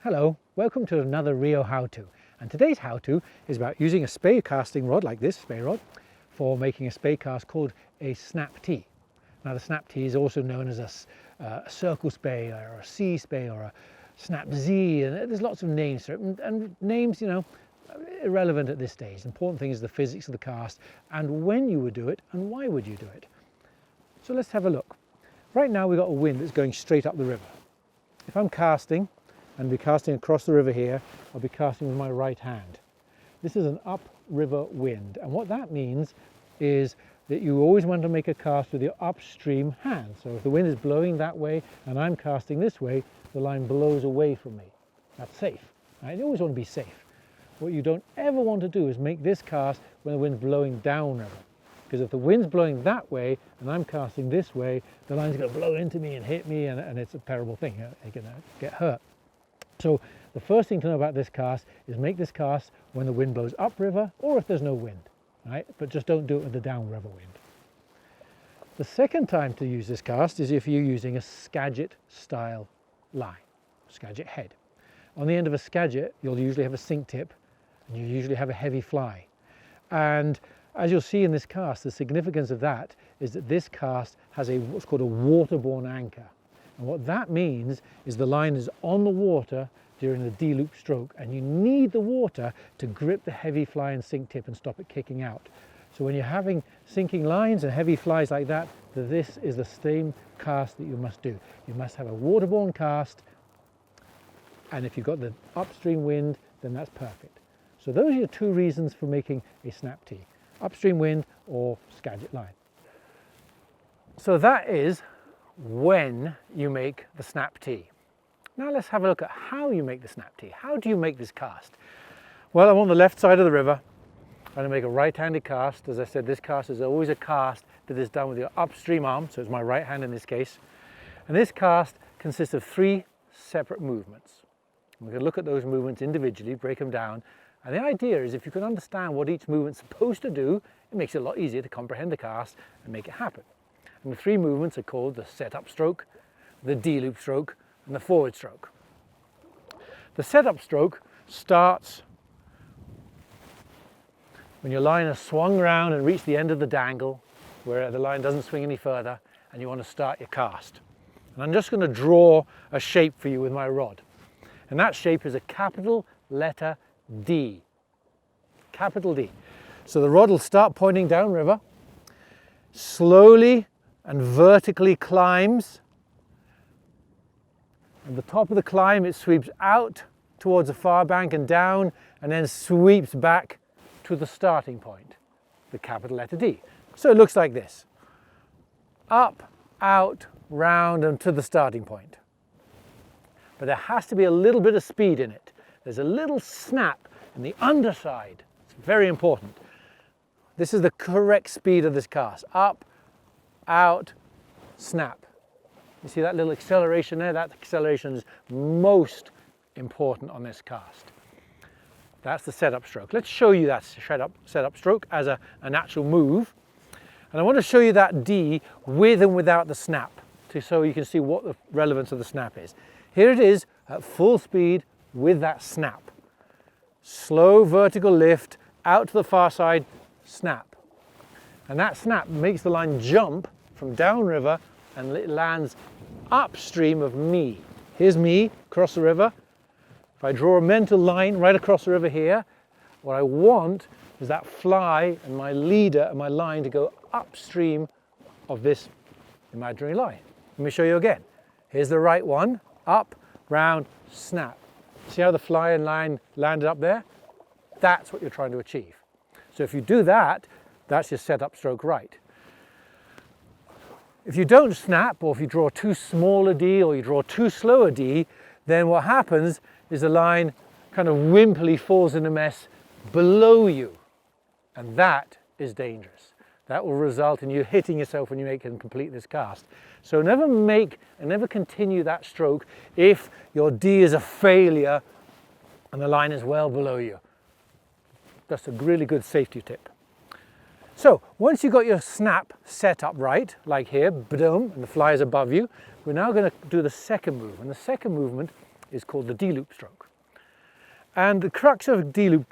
Hello, welcome to another Rio how-to, and today's how-to is about using a Spey casting rod like this Spey rod for making a Spey cast called a snap T. Now the snap T is also known as a circle Spey or a C Spey or a snap Z, and there's lots of names for it, and names, you know, irrelevant at this stage. The important thing is the physics of the cast and when you would do it and why would you do it. So let's have a look. Right now we've got a wind that's going straight up the river. If I'm casting, and be casting across the river here, I'll be casting with my right hand. This is an upriver wind, and what that means is that you always want to make a cast with your upstream hand. So if the wind is blowing that way and I'm casting this way, the line blows away from me. That's safe. Right? You always want to be safe. What you don't ever want to do is make this cast when the wind's blowing downriver. Because if the wind's blowing that way and I'm casting this way, the line's going to blow into me and hit me, and it's a terrible thing. You're going to get hurt. So the first thing to know about this cast is make this cast when the wind blows upriver or if there's no wind, right? But just don't do it with the downriver wind. The second time to use this cast is if you're using a Skagit style line, Skagit head. On the end of a Skagit, you'll usually have a sink tip and you usually have a heavy fly. And as you'll see in this cast, the significance of that is that this cast has what's called a waterborne anchor. And what that means is the line is on the water during the D-loop stroke, and you need the water to grip the heavy fly and sink tip and stop it kicking out. So when you're having sinking lines and heavy flies like that, this is the same cast that you must do. You must have a waterborne cast, and if you've got the upstream wind, then that's perfect. So those are your two reasons for making a snap T: upstream wind or Skagit line. So that is when you make the snap T. Now let's have a look at how you make the snap T. How do you make this cast? Well, I'm on the left side of the river. I'm going to make a right-handed cast. As I said, this cast is always a cast that is done with your upstream arm, so it's my right hand in this case. And this cast consists of 3 separate movements. We're going to look at those movements individually, break them down, and the idea is if you can understand what each movement's supposed to do, it makes it a lot easier to comprehend the cast and make it happen. And the 3 movements are called the set-up stroke, the D-loop stroke, and the forward stroke. The set-up stroke starts when your line has swung around and reached the end of the dangle, where the line doesn't swing any further, and you want to start your cast. And I'm just going to draw a shape for you with my rod. And that shape is a capital letter D. Capital D. So the rod will start pointing downriver, slowly and vertically climbs. At the top of the climb, it sweeps out towards the far bank and down, and then sweeps back to the starting point, the capital letter D. So it looks like this: up, out, round, and to the starting point. But there has to be a little bit of speed in it. There's a little snap in the underside. It's very important. This is the correct speed of this cast: up, out, snap. You see that little acceleration there? That acceleration is most important on this cast. That's the setup stroke. Let's show you that setup stroke as an actual move. And I want to show you that D with and without the snap, so you can see what the relevance of the snap is. Here it is at full speed with that snap. Slow vertical lift out to the far side, snap. And that snap makes the line jump from downriver and it lands upstream of me. Here's me across the river. If I draw a mental line right across the river here, what I want is that fly and my leader and my line to go upstream of this imaginary line. Let me show you again. Here's the right one: up, round, snap. See how the fly and line landed up there? That's what you're trying to achieve. So if you do that, that's your setup stroke right. If you don't snap, or if you draw too small a D or you draw too slow a D, then what happens is the line kind of wimpily falls in a mess below you. And that is dangerous. That will result in you hitting yourself when you make and complete this cast. So never make and never continue that stroke if your D is a failure and the line is well below you. That's a really good safety tip. So once you've got your snap set up right, like here, boom, and the fly is above you, we're now going to do the second move. And the second movement is called the D-loop stroke. And the crux of a D-loop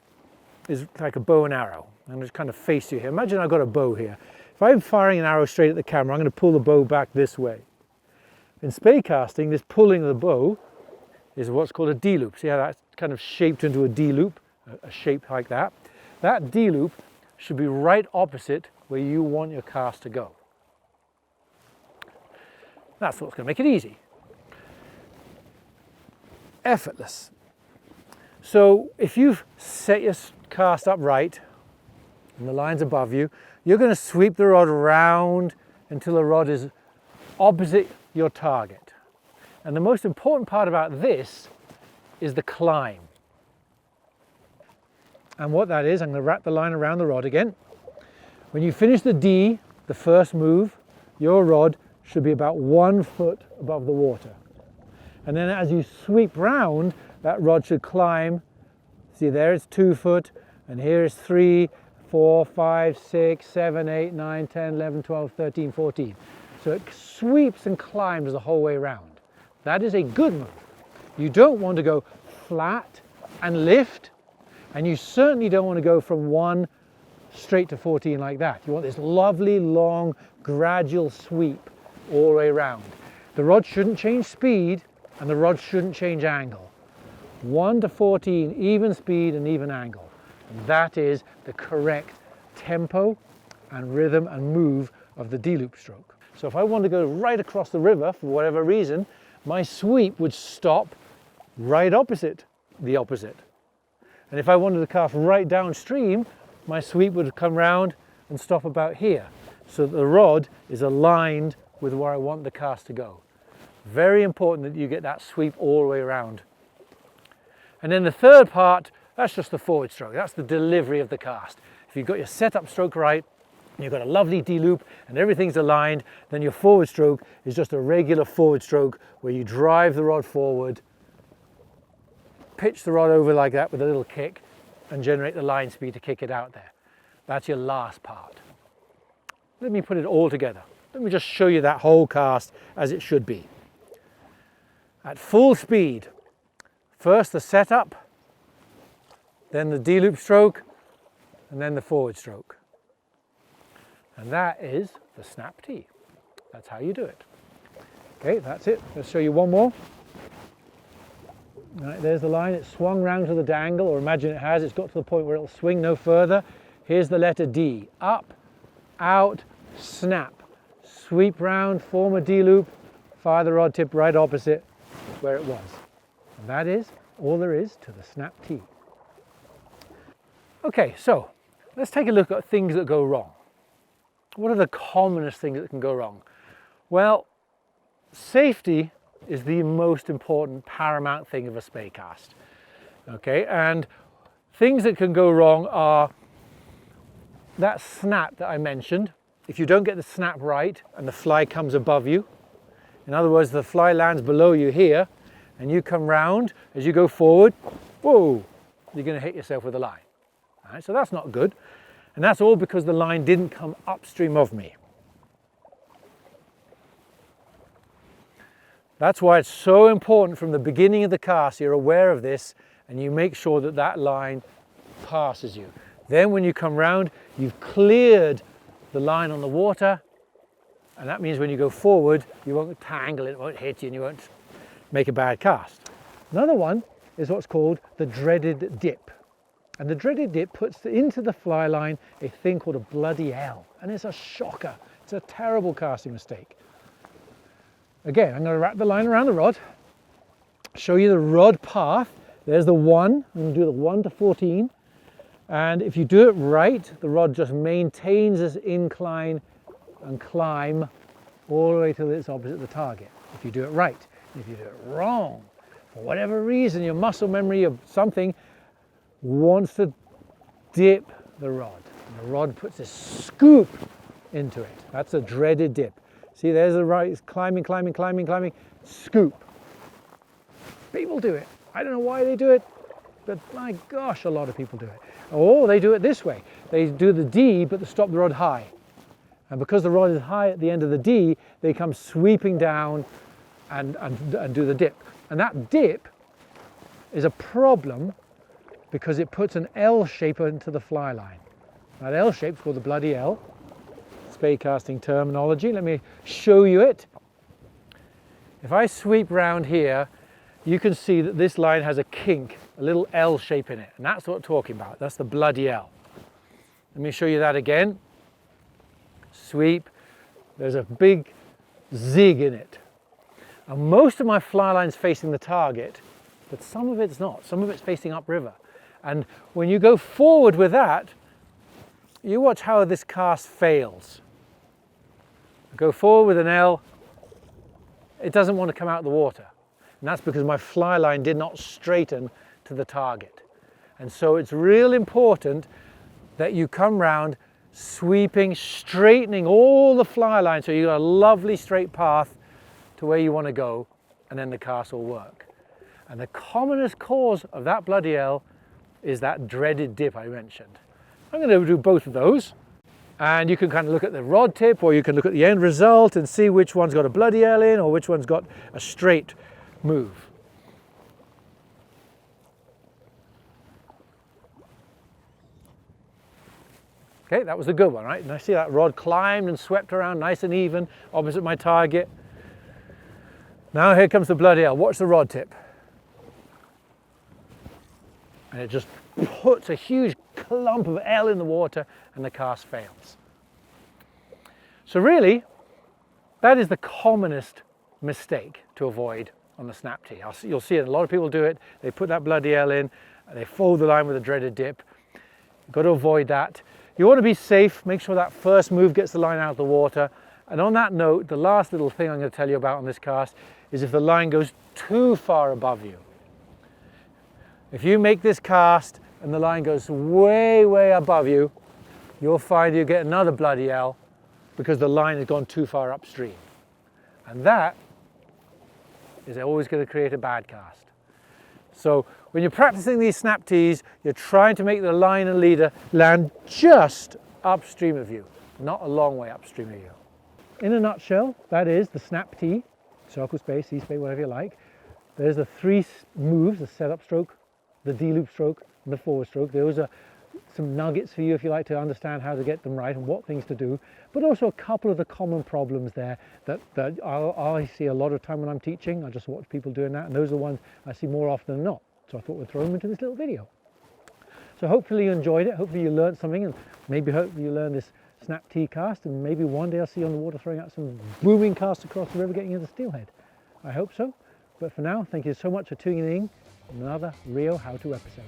is like a bow and arrow. I'm just kind of face you here. Imagine I've got a bow here. If I'm firing an arrow straight at the camera, I'm going to pull the bow back this way. In Spey casting, this pulling of the bow is what's called a D-loop. See how that's kind of shaped into a D-loop, a shape like that? That D-loop should be right opposite where you want your cast to go. That's what's going to make it easy. Effortless. So if you've set your cast up right and the line's above you, you're going to sweep the rod around until the rod is opposite your target. And the most important part about this is the climb. And what that is, I'm going to wrap the line around the rod again. When you finish the D, the first move, your rod should be about 1 foot above the water. And then as you sweep round, that rod should climb. See, there it's 2 foot, and here is 3, 4, 5, 6, 7, 8, 9, 10, 11, 12, 13, 14. So it sweeps and climbs the whole way around. That is a good move. You don't want to go flat and lift, and you certainly don't want to go from 1 straight to 14 like that. You want this lovely, long, gradual sweep all the way around. The rod shouldn't change speed, and the rod shouldn't change angle. 1 to 14, even speed and even angle. And that is the correct tempo and rhythm and move of the D-loop stroke. So if I want to go right across the river for whatever reason, my sweep would stop right opposite the opposite. And if I wanted to cast right downstream, my sweep would come round and stop about here, so that the rod is aligned with where I want the cast to go. Very important that you get that sweep all the way around. And then the third part, that's just the forward stroke. That's the delivery of the cast. If you've got your setup stroke right, and you've got a lovely D-loop and everything's aligned, then your forward stroke is just a regular forward stroke where you drive the rod forward, pitch the rod over like that with a little kick, and generate the line speed to kick it out there. That's your last part. Let me put it all together. Let me just show you that whole cast as it should be. At full speed, first the setup, then the D-loop stroke, and then the forward stroke. And that is the snap T. That's how you do it. Okay, that's it. Let's show you one more. All right, there's the line. It's swung round to the dangle, or imagine it has. It's got to the point where it'll swing no further. Here's the letter D. Up, out, snap. Sweep round, form a D-loop, fire the rod tip right opposite where it was. And that is all there is to the snap T. Okay, so let's take a look at things that go wrong. What are the commonest things that can go wrong? Well, safety is the most important, paramount thing of a Spey cast. Okay, and things that can go wrong are that snap that I mentioned. If you don't get the snap right and the fly comes above you, in other words, the fly lands below you here, and you come round as you go forward, whoa, you're going to hit yourself with a line. All right, so that's not good. And that's all because the line didn't come upstream of me. That's why it's so important from the beginning of the cast, you're aware of this, and you make sure that that line passes you. Then when you come round, you've cleared the line on the water, and that means when you go forward, you won't tangle it, won't hit you, and you won't make a bad cast. Another one is what's called the dreaded dip. And the dreaded dip puts into the fly line a thing called a bloody L. And it's a shocker. It's a terrible casting mistake. Again, I'm going to wrap the line around the rod, show you the rod path. There's the 1. I'm going to do the 1 to 14. And if you do it right, the rod just maintains this incline and climb all the way till it's opposite the target. If you do it right. If you do it wrong, for whatever reason, your muscle memory or something wants to dip the rod. And the rod puts a scoop into it. That's a dreaded dip. See, there's the right, it's climbing, climbing, climbing, climbing, scoop. People do it. I don't know why they do it, but my gosh, a lot of people do it. Or they do it this way. They do the D, but they stop the rod high. And because the rod is high at the end of the D, they come sweeping down and do the dip. And that dip is a problem because it puts an L shape into the fly line. That L shape is called the bloody L. Spey casting terminology. Let me show you it. If I sweep round here, you can see that this line has a kink, a little L shape in it, and that's what I'm talking about. That's the bloody L. Let me show you that again. Sweep. There's a big zig in it. And most of my fly line's facing the target, but some of it's not. Some of it's facing upriver. And when you go forward with that, you watch how this cast fails. Go forward with an L, it doesn't want to come out of the water. And that's because my fly line did not straighten to the target. And so it's real important that you come round sweeping, straightening all the fly line so you've got a lovely straight path to where you want to go, and then the cast will work. And the commonest cause of that bloody L is that dreaded dip I mentioned. I'm going to do both of those, and you can kind of look at the rod tip, or you can look at the end result and see which one's got a bloody L in or which one's got a straight move. Okay, that was a good one, right? And I see that rod climbed and swept around nice and even opposite my target. Now here comes the bloody L. Watch the rod tip. And it just puts a huge clump of L in the water and the cast fails. So really, that is the commonest mistake to avoid on the snap tee. You'll see it, a lot of people do it. They put that bloody L in, and they fold the line with a dreaded dip. You've got to avoid that. You want to be safe, make sure that first move gets the line out of the water. And on that note, the last little thing I'm going to tell you about on this cast is if the line goes too far above you. If you make this cast and the line goes way, way above you, you'll find you get another bloody L because the line has gone too far upstream. And that is always going to create a bad cast. So when you're practicing these snap tees, you're trying to make the line and leader land just upstream of you, not a long way upstream of you. In a nutshell, that is the snap tee, circle spey, C-spey, whatever you like. There's the three moves, the setup stroke, the D-loop stroke, and the forward stroke. Those are some nuggets for you if you like to understand how to get them right and what things to do, but also a couple of the common problems there that I see a lot of time when I'm teaching. I just watch people doing that, and those are the ones I see more often than not. So I thought we'd throw them into this little video. So hopefully you enjoyed it, hopefully you learned something, and hopefully you learned this snap tee cast, and maybe one day I'll see you on the water throwing out some booming casts across the river getting into steelhead. I hope so. But for now, thank you so much for tuning in. Another Rio how-to episode.